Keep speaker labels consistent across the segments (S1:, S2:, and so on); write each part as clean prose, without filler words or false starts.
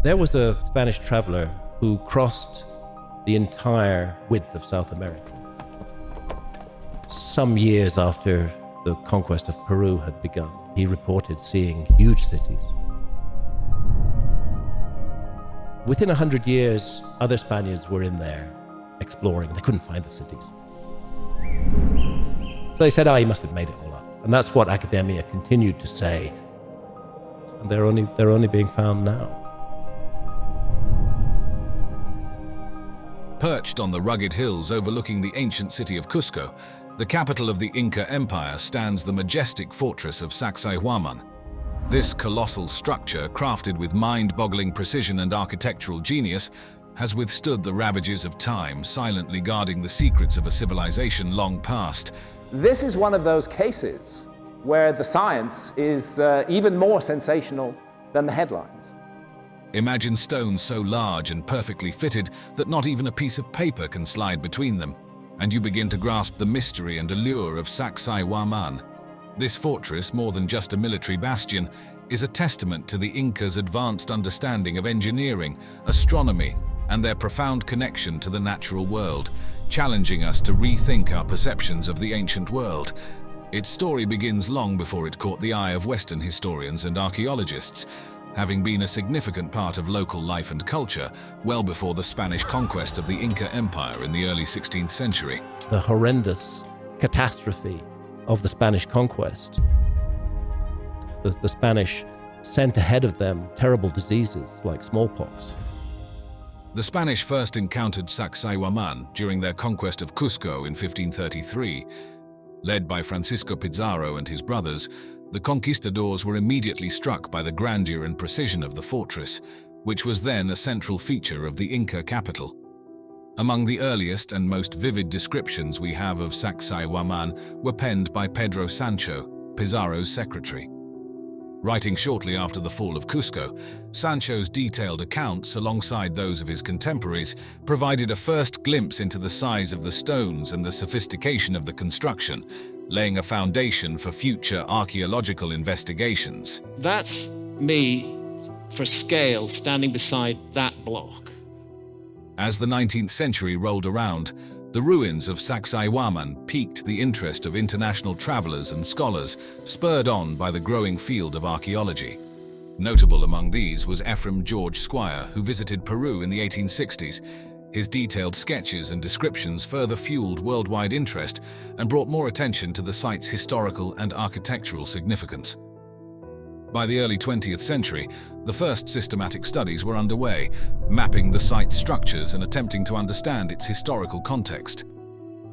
S1: There was a Spanish traveler who crossed the entire width of South America. Some years after the conquest of Peru had begun, he reported seeing huge cities. Within 100 years, other Spaniards were in there exploring, and they couldn't find the cities. So they said, he must have made it all up. And that's what academia continued to say. And they're only being found now.
S2: Perched on the rugged hills overlooking the ancient city of Cusco, the capital of the Inca Empire, stands the majestic fortress of Sacsayhuaman. This colossal structure, crafted with mind-boggling precision and architectural genius, has withstood the ravages of time, silently guarding the secrets of a civilization long past.
S3: This is one of those cases where the science is even more sensational than the headlines.
S2: Imagine stones so large and perfectly fitted that not even a piece of paper can slide between them, and you begin to grasp the mystery and allure of Sacsayhuaman. This fortress, more than just a military bastion, is a testament to the Incas' advanced understanding of engineering, astronomy, and their profound connection to the natural world, challenging us to rethink our perceptions of the ancient world. Its story begins long before it caught the eye of Western historians and archaeologists, having been a significant part of local life and culture well before the Spanish conquest of the Inca Empire in the early 16th century.
S1: The horrendous catastrophe of the Spanish conquest. The Spanish sent ahead of them terrible diseases like smallpox.
S2: The Spanish first encountered Sacsayhuaman during their conquest of Cusco in 1533. Led by Francisco Pizarro and his brothers, the conquistadors were immediately struck by the grandeur and precision of the fortress, which was then a central feature of the Inca capital. Among the earliest and most vivid descriptions we have of Sacsayhuaman were penned by Pedro Sancho, Pizarro's secretary. Writing shortly after the fall of Cusco, Sancho's detailed accounts, alongside those of his contemporaries, provided a first glimpse into the size of the stones and the sophistication of the construction, laying a foundation for future archaeological investigations.
S4: That's me, for scale, standing beside that block.
S2: As the 19th century rolled around, the ruins of Sacsayhuaman piqued the interest of international travelers and scholars, spurred on by the growing field of archaeology. Notable among these was Ephraim George Squire, who visited Peru in the 1860s. His detailed sketches and descriptions further fueled worldwide interest and brought more attention to the site's historical and architectural significance. By the early 20th century, the first systematic studies were underway, mapping the site's structures and attempting to understand its historical context.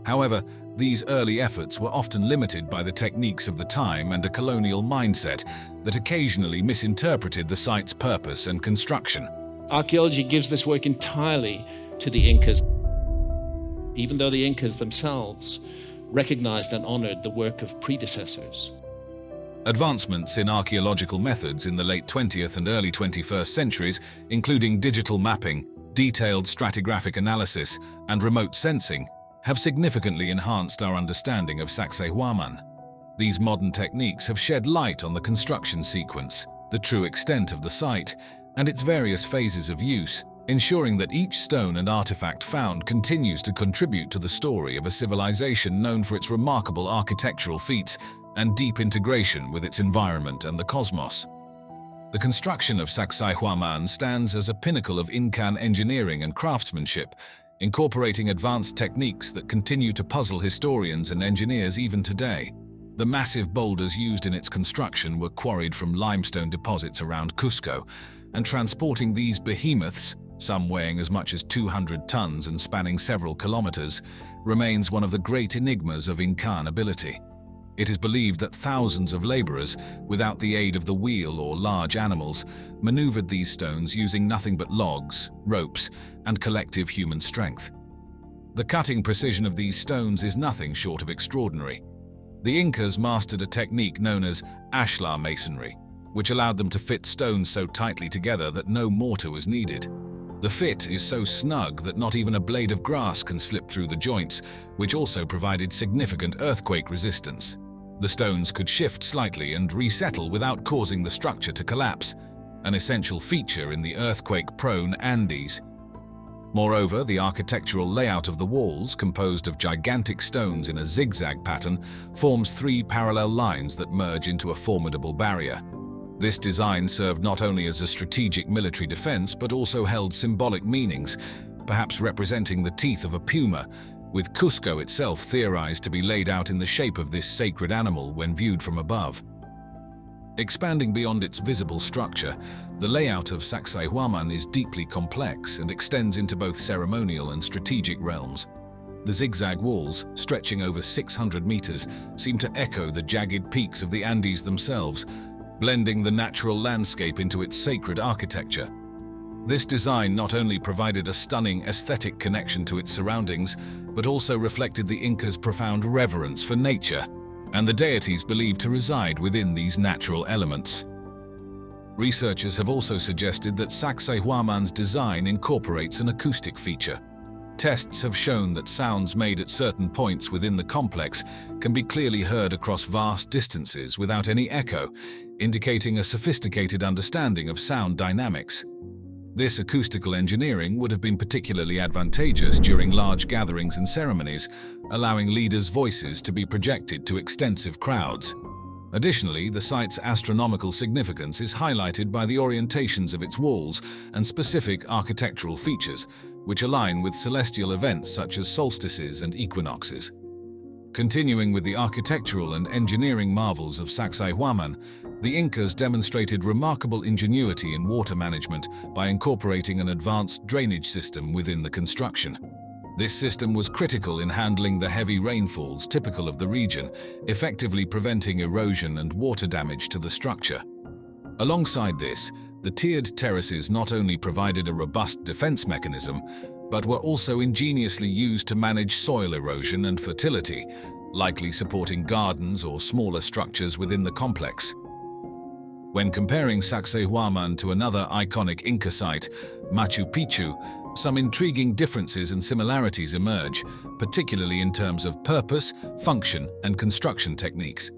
S2: However, these early efforts were often limited by the techniques of the time and a colonial mindset that occasionally misinterpreted the site's purpose and construction.
S4: Archaeology gives this work entirely to the Incas, even though the Incas themselves recognized and honored the work of predecessors.
S2: Advancements in archaeological methods in the late 20th and early 21st centuries, including digital mapping, detailed stratigraphic analysis, and remote sensing, have significantly enhanced our understanding of Sacsayhuaman. These modern techniques have shed light on the construction sequence, the true extent of the site, and its various phases of use, ensuring that each stone and artifact found continues to contribute to the story of a civilization known for its remarkable architectural feats and deep integration with its environment and the cosmos. The construction of Sacsayhuaman stands as a pinnacle of Incan engineering and craftsmanship, incorporating advanced techniques that continue to puzzle historians and engineers even today. The massive boulders used in its construction were quarried from limestone deposits around Cusco, and transporting these behemoths, some weighing as much as 200 tons and spanning several kilometers, remains one of the great enigmas of Incan ability. It is believed that thousands of laborers, without the aid of the wheel or large animals, maneuvered these stones using nothing but logs, ropes, and collective human strength. The cutting precision of these stones is nothing short of extraordinary. The Incas mastered a technique known as ashlar masonry, which allowed them to fit stones so tightly together that no mortar was needed. The fit is so snug that not even a blade of grass can slip through the joints, which also provided significant earthquake resistance. The stones could shift slightly and resettle without causing the structure to collapse. an essential feature in the earthquake-prone Andes. Moreover, the architectural layout of the walls, composed of gigantic stones in a zigzag pattern, forms 3 parallel lines that merge into a formidable barrier. This design served not only as a strategic military defense, but also held symbolic meanings, perhaps representing the teeth of a puma, with Cusco itself theorized to be laid out in the shape of this sacred animal when viewed from above. Expanding beyond its visible structure, the layout of Sacsayhuaman is deeply complex and extends into both ceremonial and strategic realms. The zigzag walls, stretching over 600 meters, seem to echo the jagged peaks of the Andes themselves, blending the natural landscape into its sacred architecture. This design not only provided a stunning aesthetic connection to its surroundings, but also reflected the Incas' profound reverence for nature and the deities believed to reside within these natural elements. Researchers have also suggested that Sacsayhuaman's design incorporates an acoustic feature. Tests have shown that sounds made at certain points within the complex can be clearly heard across vast distances without any echo, indicating a sophisticated understanding of sound dynamics. This acoustical engineering would have been particularly advantageous during large gatherings and ceremonies, allowing leaders' voices to be projected to extensive crowds. Additionally, the site's astronomical significance is highlighted by the orientations of its walls and specific architectural features, which align with celestial events such as solstices and equinoxes. Continuing with the architectural and engineering marvels of Sacsayhuaman, the Incas demonstrated remarkable ingenuity in water management by incorporating an advanced drainage system within the construction. This system was critical in handling the heavy rainfalls typical of the region, effectively preventing erosion and water damage to the structure. Alongside this, the tiered terraces not only provided a robust defense mechanism, but were also ingeniously used to manage soil erosion and fertility, likely supporting gardens or smaller structures within the complex. When comparing Sacsayhuaman to another iconic Inca site, Machu Picchu, some intriguing differences and similarities emerge, particularly in terms of purpose, function, and construction techniques.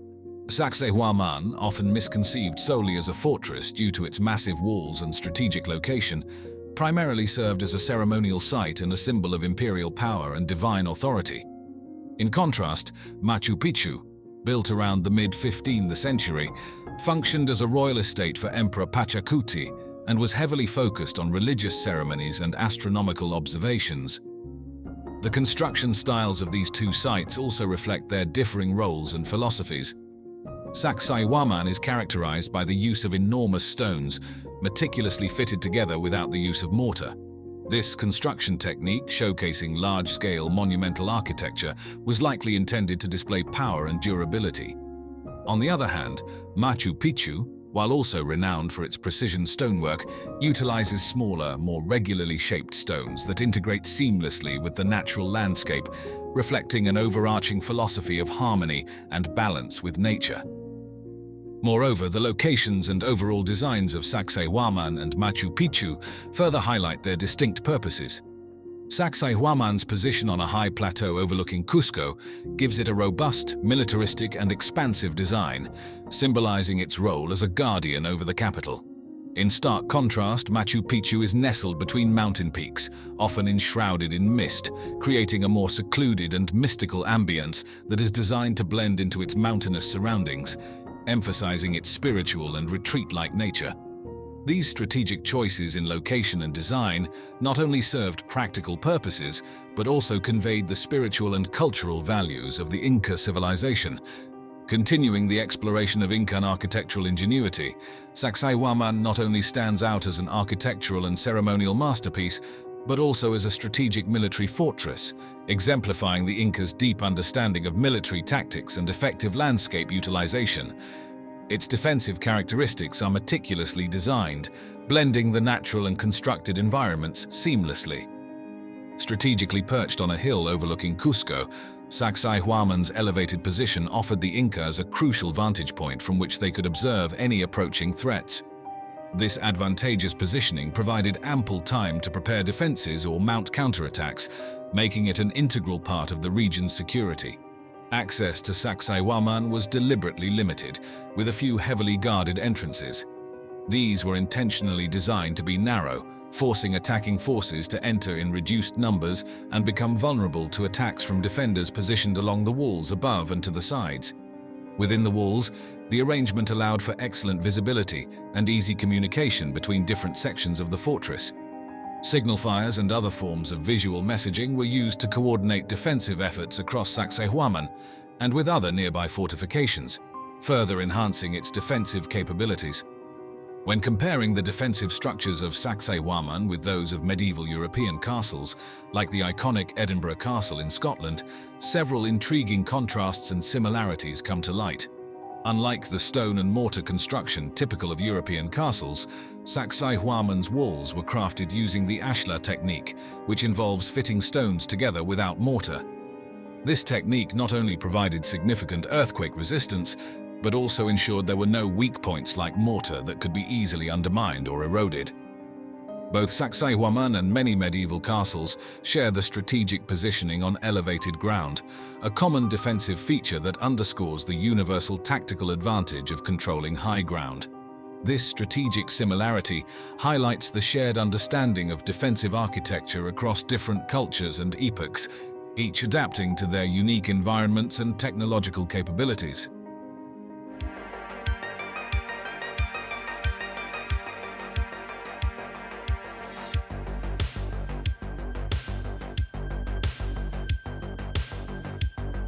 S2: Sacsayhuaman, often misconceived solely as a fortress due to its massive walls and strategic location, primarily served as a ceremonial site and a symbol of imperial power and divine authority. In contrast, Machu Picchu, built around the mid-15th century, functioned as a royal estate for Emperor Pachacuti and was heavily focused on religious ceremonies and astronomical observations. The construction styles of these two sites also reflect their differing roles and philosophies. Sacsayhuaman is characterized by the use of enormous stones, meticulously fitted together without the use of mortar. This construction technique, showcasing large-scale monumental architecture, was likely intended to display power and durability. On the other hand, Machu Picchu, while also renowned for its precision stonework, utilizes smaller, more regularly shaped stones that integrate seamlessly with the natural landscape, reflecting an overarching philosophy of harmony and balance with nature. Moreover, the locations and overall designs of Sacsayhuaman and Machu Picchu further highlight their distinct purposes. Sacsayhuaman's position on a high plateau overlooking Cusco gives it a robust, militaristic, and expansive design, symbolizing its role as a guardian over the capital. In stark contrast, Machu Picchu is nestled between mountain peaks, often enshrouded in mist, creating a more secluded and mystical ambience that is designed to blend into its mountainous surroundings, emphasizing its spiritual and retreat-like nature. These strategic choices in location and design not only served practical purposes, but also conveyed the spiritual and cultural values of the Inca civilization. Continuing the exploration of Incan architectural ingenuity, Sacsayhuaman not only stands out as an architectural and ceremonial masterpiece, but also as a strategic military fortress, exemplifying the Incas' deep understanding of military tactics and effective landscape utilization. Its defensive characteristics are meticulously designed, blending the natural and constructed environments seamlessly. Strategically perched on a hill overlooking Cusco, Sacsayhuaman's elevated position offered the Incas a crucial vantage point from which they could observe any approaching threats. This advantageous positioning provided ample time to prepare defenses or mount counterattacks, making it an integral part of the region's security. Access to Sacsayhuaman was deliberately limited, with a few heavily guarded entrances. These were intentionally designed to be narrow, forcing attacking forces to enter in reduced numbers and become vulnerable to attacks from defenders positioned along the walls above and to the sides. Within the walls, the arrangement allowed for excellent visibility and easy communication between different sections of the fortress. Signal fires and other forms of visual messaging were used to coordinate defensive efforts across Sacsayhuaman and with other nearby fortifications, further enhancing its defensive capabilities. When comparing the defensive structures of Sacsayhuaman with those of medieval European castles, like the iconic Edinburgh Castle in Scotland, several intriguing contrasts and similarities come to light. Unlike the stone and mortar construction typical of European castles, Sacsayhuaman's walls were crafted using the ashlar technique, which involves fitting stones together without mortar. This technique not only provided significant earthquake resistance, but also ensured there were no weak points like mortar that could be easily undermined or eroded. Both Sacsayhuaman and many medieval castles share the strategic positioning on elevated ground, a common defensive feature that underscores the universal tactical advantage of controlling high ground. This strategic similarity highlights the shared understanding of defensive architecture across different cultures and epochs, each adapting to their unique environments and technological capabilities.